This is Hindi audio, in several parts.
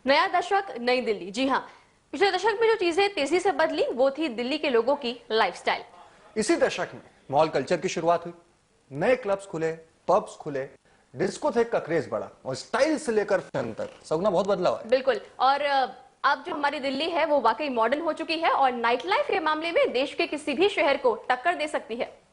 नया दशक, नई दिल्ली। जी हाँ, पिछले दशक में जो चीजें तेजी से बदली वो थी दिल्ली के लोगों की लाइफस्टाइल। इसी दशक में मॉल कल्चर की शुरुआत हुई। नए क्लब्स खुले, पब्स खुले, डिस्कोथेक का क्रेज बढ़ा और स्टाइल से लेकर फैशन तक सगुना बहुत बदलाव है। बिल्कुल। और अब जो हमारी दिल्ली है वो वाकई मॉडर्न हो चुकी है और नाइट लाइफ के मामले में देश के किसी भी शहर को टक्कर दे सकती है।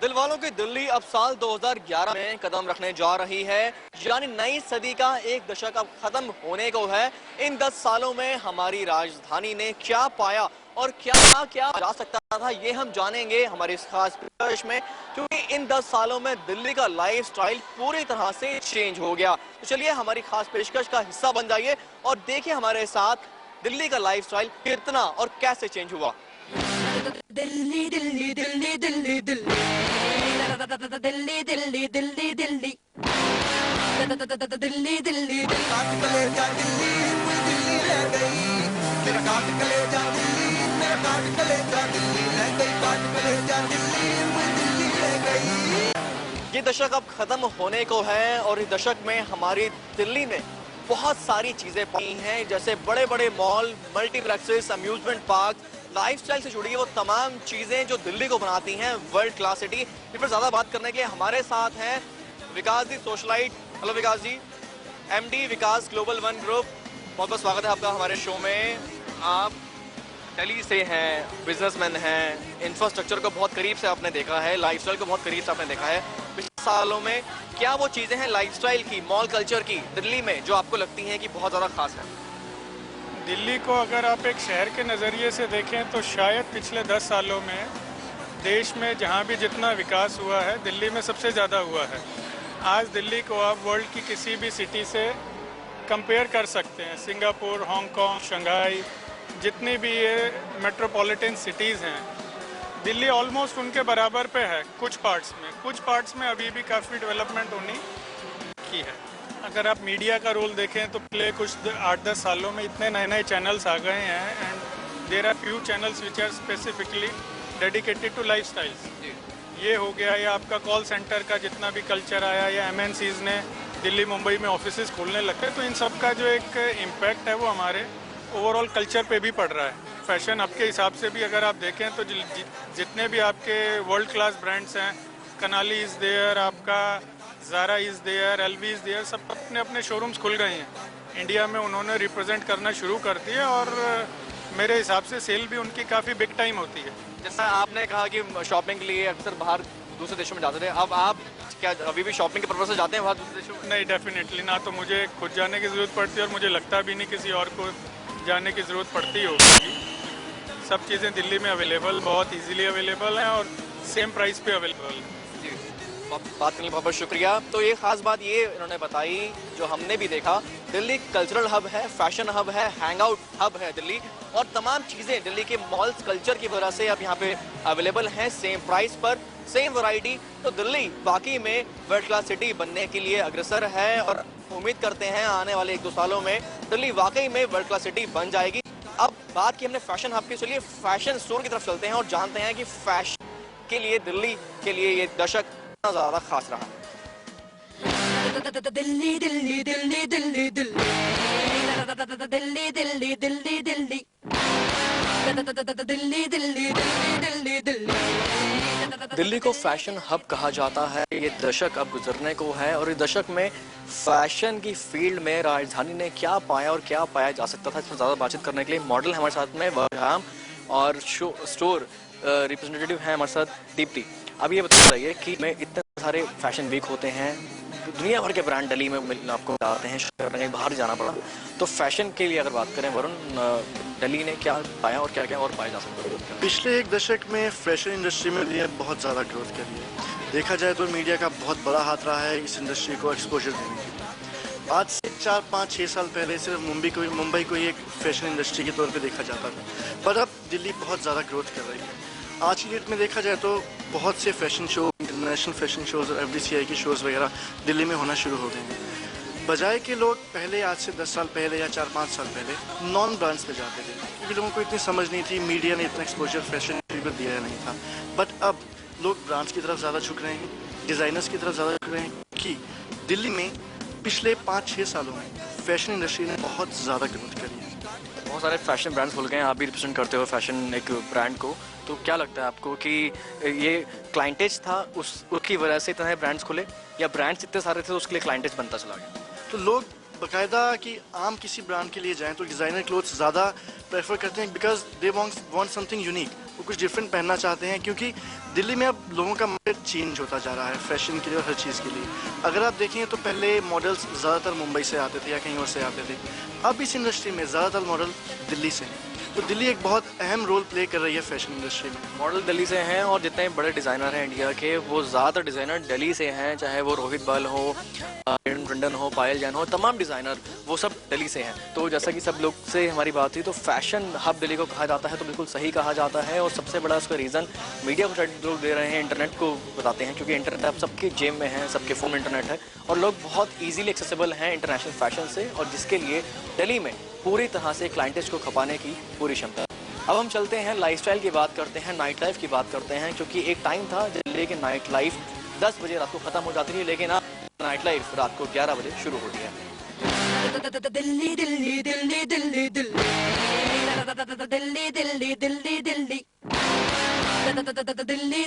दिल वालों की दिल्ली अब साल 2011 में कदम रखने जा रही है, यानी नई सदी का एक दशक अब खत्म होने को है। इन 10 सालों में हमारी राजधानी ने क्या पाया और क्या क्या जा सकता था, ये हम जानेंगे हमारे इस खास पेशकश में, क्योंकि इन 10 सालों में दिल्ली का लाइफस्टाइल पूरी तरह से चेंज हो गया। तो चलिए हमारी खास पेशकश का हिस्सा बन जाइए और देखिए हमारे साथ दिल्ली का लाइफस्टाइल कितना और कैसे चेंज हुआ। दिल्ली दिल्ली दिल्ली दिल्ली दिल्ली दिल्ली दिल्ली दिल्ली दिल्ली दिल्ली दिल्ली काट कलेजा दिल्ली दिल्ली रह गई मेरा काट कलेजा दिल्ली मेरा काट कलेजा दिल्ली रह गई काट कलेजा दिल्ली दिल्ली रह गई। ये दशक अब खत्म होने को है और इस दशक में हमारी दिल्ली में बहुत सारी चीजें पाई हैं, जैसे बड़े बड़े mall, multiplexes, amusement park, lifestyle से जुड़ी वो तमाम चीजें जो दिल्ली को बनाती हैं वर्ल्ड क्लास सिटी। इस पर ज्यादा बात करने के लिए हमारे साथ हैं विकास जी, सोशलाइट। हेलो विकास जी, एमडी विकास ग्लोबल वन ग्रुप, बहुत बहुत स्वागत है आपका हमारे शो में। आप दिल्ली से हैं, बिजनेसमैन हैं, इंफ्रास्ट्रक्चर को बहुत करीब से आपने देखा है, लाइफस्टाइल को बहुत करीब से आपने देखा है। पिछले सालों में क्या वो चीजें हैं लाइफस्टाइल की, मॉल कल्चर की दिल्ली में जो आपको लगती हैं कि बहुत ज़्यादा खास है? दिल्ली को अगर आप एक शहर के नज़रिए से देखें तो शायद पिछले 10 सालों में देश में जहाँ भी जितना विकास हुआ है दिल्ली में सबसे ज़्यादा हुआ है। आज दिल्ली को आप वर्ल्ड की किसी भी सिटी से कंपेयर कर सकते हैं। सिंगापुर, हांगकांग, शंघाई, जितनी भी ये मेट्रोपॉलिटन सिटीज़ हैं, दिल्ली ऑलमोस्ट उनके बराबर पे है कुछ पार्ट्स में अभी भी काफ़ी डेवलपमेंट होनी की है। अगर आप मीडिया का रोल देखें तो पिछले कुछ 8-10 सालों में इतने नए नए चैनल्स आ गए हैं and there are few channels which are specifically dedicated to lifestyles. ये हो गया, या आपका कॉल सेंटर का जितना भी कल्चर आया, या एमएनसीज़ ने दिल्ली मुंबई में ऑफिसेज खोलने लगे, तो इन सब का जो एक इम्पैक्ट है वो हमारे ओवरऑल कल्चर पे भी पड़ रहा है। फैशन हब के हिसाब से भी अगर आप देखें तो जितने भी आपके वर्ल्ड क्लास ब्रांड्स हैं, कनाली इज़ देयर, आपका Zara is there, LV is there, सब अपने अपने शोरूम्स खुल गए हैं। इंडिया में उन्होंने रिप्रेजेंट करना शुरू कर दिया और मेरे हिसाब से सेल भी उनकी काफ़ी बिग टाइम होती है। जैसा आपने कहा कि शॉपिंग के लिए अक्सर बाहर दूसरे देशों में जाते थे, अब आप क्या अभी भी शॉपिंग के पर्पज से जाते हैं बाहर दूसरे देशों में? नहीं, डेफिनेटली ना, तो मुझे खुद जाने की ज़रूरत पड़ती है और मुझे लगता भी नहीं किसी और को जाने की ज़रूरत पड़ती होगी। सब चीज़ें दिल्ली में अवेलेबल, बहुत इजीली अवेलेबल हैं और सेम प्राइस पे अवेलेबल है। बात करने का बहुत बहुत शुक्रिया। तो ये खास बात ये इन्होंने बताई जो हमने भी देखा, दिल्ली कल्चरल हब है, फैशन हब है, हैंगआउट हब है दिल्ली, और तमाम चीज़ें दिल्ली के मॉल्स कल्चर की वजह से अब यहाँ पे अवेलेबल हैं सेम प्राइस पर, सेम वैरायटी। तो दिल्ली वाकई में वर्ल्ड क्लास सिटी बनने के लिए अग्रसर है और उम्मीद करते हैं आने वाले 1-2 सालों में दिल्ली वाकई में वर्ल्ड क्लास सिटी बन जाएगी। अब बात की हमने फैशन हब की, चलिए फैशन स्टोर की तरफ चलते हैं और जानते हैं कि फैशन के लिए दिल्ली के लिए ये दशक ज्यादा खास रहा। दिल्ली दिल्ली दिल्ली दिल्ली दिल्ली दिल्ली दिल्ली दिल्ली दिल्ली दिल्ली दिल्ली दिल्ली दिल्ली। दिल्ली को फैशन हब कहा जाता है। ये दशक अब गुजरने को है और इस दशक में फैशन की फील्ड में राजधानी ने क्या पाया और क्या पाया जा सकता था, इसमें ज़्यादा बातचीत करने के लिए मॉडल हमारे साथ में वरहाम और स्टोर रिप्रेजेंटेटिव हैं हमारे साथ दीप्ति। अब ये बताइए कि में इतने सारे फैशन वीक होते हैं, दुनिया भर के ब्रांड दिल्ली में आपको आते हैं, कहीं बाहर जाना पड़ा, तो फैशन के लिए अगर बात करें वरुण, दिल्ली ने क्या पाया और क्या क्या और पाया जा सकता है? पिछले एक दशक में फैशन इंडस्ट्री में भी बहुत ज़्यादा ग्रोथ करी है। देखा जाए तो मीडिया का बहुत बड़ा हाथ रहा है इस इंडस्ट्री को एक्सपोजर देने के लिए। आज से 4-5-6 साल पहले सिर्फ मुंबई को ही एक फैशन इंडस्ट्री के तौर पे देखा जाता था, पर अब दिल्ली बहुत ज़्यादा ग्रोथ कर रही है। आज की डेट में देखा जाए तो बहुत से fashion show, international fashion shows और FDCI के शोज़ वगैरह दिल्ली में होना शुरू हो गए हैं। बजाय कि लोग पहले आज से 10 साल पहले या 4-5 साल पहले नॉन ब्रांड्स पे जाते थे, क्योंकि लोगों को इतनी समझ नहीं थी, मीडिया ने इतना एक्सपोजर फैशन को दिया नहीं था। बट अब लोग ब्रांड्स की तरफ ज़्यादा झुक रहे हैं, डिज़ाइनर्स की तरफ ज़्यादा झुक रहे हैं, कि दिल्ली में पिछले 5-6 सालों में फैशन इंडस्ट्री ने बहुत ज़्यादा ग्रोथ करी है। बहुत सारे फैशन ब्रांड्स खुल गए हैं, आप भी रिप्रेजेंट करते हो फैशन एक ब्रांड को, तो क्या लगता है आपको कि ये क्लाइंटेज था उसकी वजह से इतने ब्रांड्स खुले, या ब्रांड्स इतने सारे थे तो उसके लिए क्लाइंटेज बनता चला गया? तो लोग बाकायदा कि आम किसी ब्रांड के लिए जाएं तो डिज़ाइनर क्लोथ्स ज़्यादा प्रेफर करते हैं, because they want something unique, वो कुछ डिफरेंट पहनना चाहते हैं, क्योंकि दिल्ली में अब लोगों का मार्केट चेंज होता जा रहा है फैशन के लिए और हर चीज़ के लिए। अगर आप देखें तो पहले मॉडल्स ज़्यादातर मुंबई से आते थे या कहीं और से आते थे, अब इस इंडस्ट्री में ज़्यादातर मॉडल दिल्ली से हैं, तो दिल्ली एक बहुत अहम रोल प्ले कर रही है फैशन इंडस्ट्री में। मॉडल दिल्ली से हैं और जितने बड़े डिज़ाइनर हैं इंडिया के वो ज़्यादातर डिज़ाइनर दिल्ली से हैं, चाहे वो रोहित बल हो, टंडन हो, पायल जैन हो, तमाम डिज़ाइनर वो सब दिल्ली से हैं। तो जैसा कि सब लोग से हमारी बात हुई, तो फैशन हब दिल्ली को कहा जाता है, तो बिल्कुल सही कहा जाता है, और सबसे बड़ा उसका रीज़न मीडिया को लोग दे रहे हैं, इंटरनेट को बताते हैं, क्योंकि इंटरनेट अब सबके जेब में है, सबके फ़ोन में इंटरनेट है और लोग बहुत ईजिली एक्सेसिबल हैं इंटरनेशनल फैशन से, और जिसके लिए दिल्ली में पूरी तरह से क्लाइंटेज को खपाने की पूरी क्षमता। अब हम चलते हैं लाइफस्टाइल की बात करते हैं, नाइट लाइफ की बात करते हैं, क्योंकि एक टाइम था दिल्ली की नाइट लाइफ 10 बजे रात को ख़त्म हो जाती थी, लेकिन अब नाइट लाइफ रात को 11 बजे शुरू होती है। दिल्ली दिल्ली दिल्ली दिल्ली दिल्ली दिल्ली दिल्ली दिल्ली दिल्ली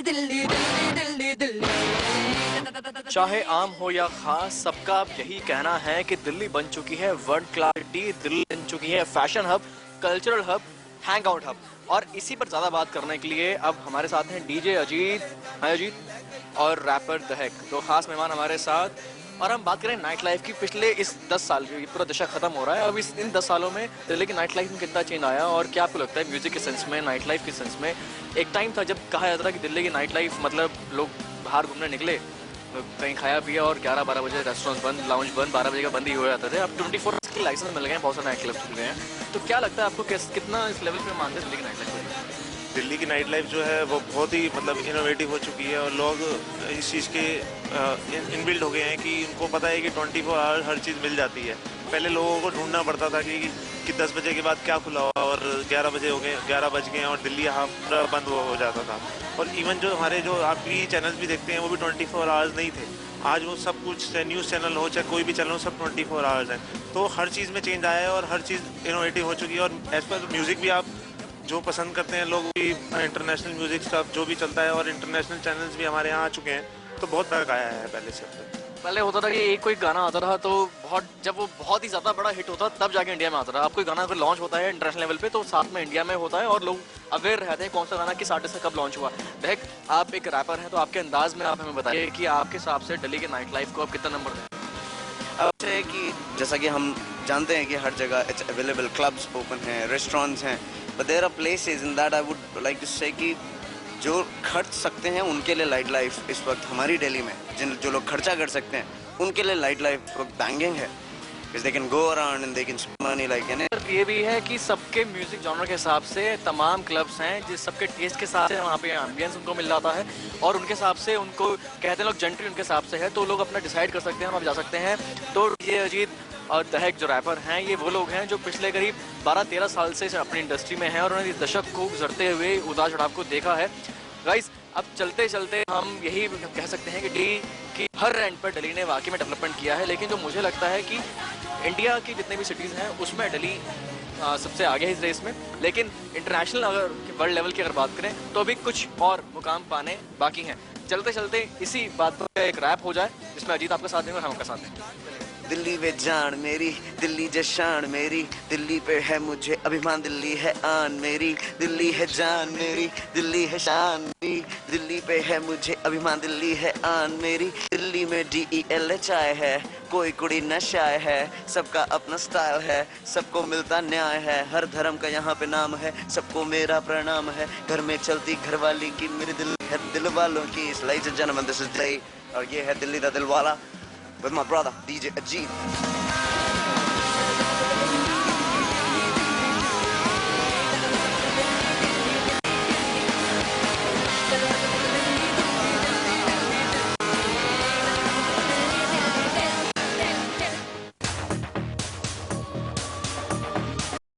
दिल्ली दिल्ली दिल्ली दिल्ली। चाहे आम हो या खास, सबका अब यही कहना है कि दिल्ली बन चुकी है वर्ल्ड क्लास सिटी, दिल्ली बन चुकी है fashion hub, cultural hub, hang out hub. और इसी पर ज़्यादा बात करने के लिए अब हमारे साथ हैं डीजे अजीत, हाय अजीत, और रैपर दहक, दो खास मेहमान हमारे साथ। और हम बात करें नाइट लाइफ की, पिछले इस 10 साल की पूरा दशक खत्म हो रहा है, अब इन 10 सालों में दिल्ली की नाइट लाइफ में कितना चेंज आया, और क्या आपको लगता है म्यूजिक के सेंस में, नाइट लाइफ के सेंस में? एक टाइम था जब कहा जाता था कि दिल्ली की नाइट लाइफ मतलब लोग बाहर घूमने निकले, कहीं खाया पिया और 11-12 बजे रेस्टोरेंट्स बंद, लाउंज बंद, 12 बजे का बंद ही हो जाते थे। अब 24 आवर्स के लाइसेंस मिल गए हैं, बहुत सारे नाइट क्लब्स खुल गए हैं। तो क्या लगता है आपको कितना इस लेवल पे मानते हैं दिल्ली की नाइट लाइफ? दिल्ली की नाइट लाइफ जो है वो बहुत ही मतलब इनोवेटिव हो चुकी है, और लोग इस चीज़ के इनबिल्ड हो गए हैं कि उनको पता है कि 24 आवर हर चीज़ मिल जाती है। पहले लोगों को ढूंढना पड़ता था कि 10 बजे के बाद क्या खुला हुआ, और 11 बजे हो गए, 11 बज गए और दिल्ली यहाँ पूरा बंद हो जाता था। और इवन जो हमारे जो आप भी चैनल्स भी देखते हैं वो भी 24 आवर्स नहीं थे। आज वो सब कुछ, चाहे न्यूज़ चैनल हो चाहे कोई भी चैनल हो, सब 24 आवर्स हैं। तो हर चीज़ में चेंज आया है और हर चीज़ इनोवेटिव हो चुकी है। और एज पर म्यूज़िक भी आप जो पसंद करते हैं लोग भी, इंटरनेशनल म्यूजिक स्टफ जो भी चलता है, और इंटरनेशनल चैनल्स भी हमारे यहाँ आ चुके हैं, तो बहुत फर्क आया है पहले से। पहले होता था कि एक कोई गाना आता था तो जब वो बहुत ही ज़्यादा बड़ा हिट होता तब जाके इंडिया में आता था। अब कोई गाना अगर लॉन्च होता है इंटरनेशनल लेवल पे तो साथ में इंडिया में होता है, और लोग अवेयर रहते हैं कौन सा गाना किस आर्टिस्ट से कब लॉन्च हुआ। देख, आप एक रैपर हैं, तो आपके अंदाज में आप हमें बताइए कि आपके हिसाब से दिल्ली के नाइट लाइफ को आप कितना नंबर दें? अब है कि जैसा कि हम जानते हैं कि हर जगह इट्स अवेलेबल, क्लब्स ओपन हैं, रेस्टोरेंट्स हैं, but there are places in that I would like to say कि जो खर्च सकते हैं उनके लिए लाइट लाइफ इस वक्त हमारी दिल्ली में, जो लोग खर्चा कर सकते हैं उनके लिए लाइट लाइफ बैंगिंग है, because they can go around and they can spend money like in it. ये भी है कि सबके म्यूजिक जॉनर के हिसाब से तमाम क्लब्स हैं, जिस सबके टेस्ट के हिसाब से वहाँ पे एम्बियंस उनको मिल जाता है, और उनके हिसाब से उनको कहते हैं लोग जेंट्री उनके हिसाब से है, तो लोग अपना डिसाइड कर सकते हैं और आप जा सकते हैं। तो ये अजीत और दहक जो रैपर हैं, ये वो लोग हैं जो पिछले करीब 12-13 साल से अपनी इंडस्ट्री में हैं, और उन्होंने इस दशक को गुजरते हुए उतार चढ़ाव को देखा है। गाइस, अब चलते चलते हम यही कह सकते हैं कि दिल्ली की हर एंड पर दिल्ली ने वाकई में डेवलपमेंट किया है, लेकिन जो मुझे लगता है कि इंडिया की जितने भी सिटीज़ हैं उसमें दिल्ली सबसे आगे है इस रेस में, लेकिन इंटरनेशनल अगर वर्ल्ड लेवल की अगर बात करें तो अभी कुछ और मुकाम पाने बाकी हैं। चलते चलते इसी बात पर एक रैप हो जाए जिसमें अजीत आपका साथ देंगे और हम आपका साथ देंगे। दिल्ली वे जान मेरी, दिल्ली जशान मेरी, दिल्ली पे है मुझे अभिमान, दिल्ली है आन मेरी, दिल्ली है जान मेरी, दिल्ली है शान मेरी, दिल्ली पे है मुझे अभिमान, दिल्ली है आन मेरी। दिल्ली में DELH है, कोई कुड़ी नशाए है, सबका अपना स्टाइल है, सबको मिलता न्याय है, हर धर्म का यहाँ पे नाम है, सबको मेरा प्रणाम है। घर में चलती घरवाली की, मेरी दिल्ली है दिल वालों की, इस लाइट जन्म दिस इज डे, और ये है दिल्ली दा दिल वाला with my brother DJ Ajit.